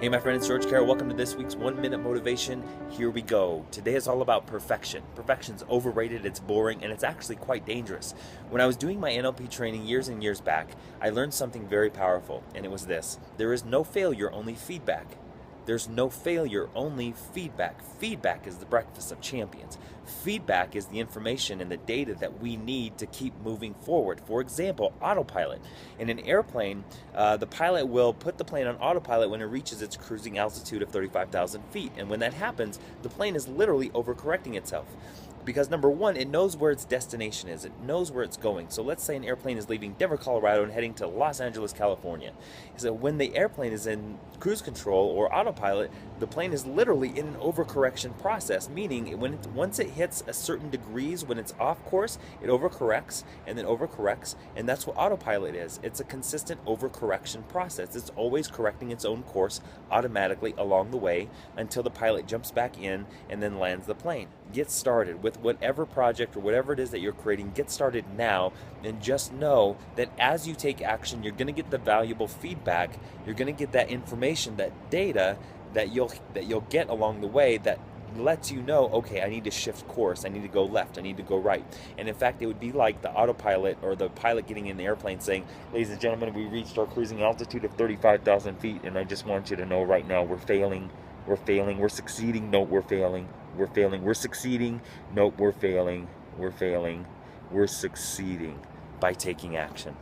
Hey my friend, it's George Carroll. Welcome to this week's 1 Minute Motivation. Here we go. Today is all about perfection. Perfection's overrated, it's boring, and it's actually quite dangerous. When I was doing my NLP training years and years back, I learned something very powerful, and it was this. There is no failure, only feedback. There's no failure, only feedback. Feedback is the breakfast of champions. Feedback is the information and the data that we need to keep moving forward. For example, autopilot. In an airplane, the pilot will put the plane on autopilot when it reaches its cruising altitude of 35,000 feet. And when that happens, the plane is literally overcorrecting itself. Because number one, it knows where its destination is. It knows where it's going. So let's say an airplane is leaving Denver, Colorado and heading to Los Angeles, California. So when the airplane is in cruise control or autopilot, the plane is literally in an overcorrection process, meaning once it hits a certain degrees, when it's off course, it overcorrects and then overcorrects, and that's what autopilot is. It's a consistent overcorrection process. It's always correcting its own course automatically along the way until the pilot jumps back in and then lands the plane. Get started with whatever project or whatever it is that you're creating. Get started now, and just know that as you take action, you're going to get the valuable feedback. You're going to get that information, that data that you'll get along the way that lets you know, okay, I need to shift course, I need to go left, I need to go right. And in fact, it would be like the autopilot or the pilot getting in the airplane saying, ladies and gentlemen, we reached our cruising altitude of 35,000 feet, and I just want you to know right now we're failing, we're succeeding, no, we're failing, we're succeeding, nope, we're failing, we're succeeding by taking action.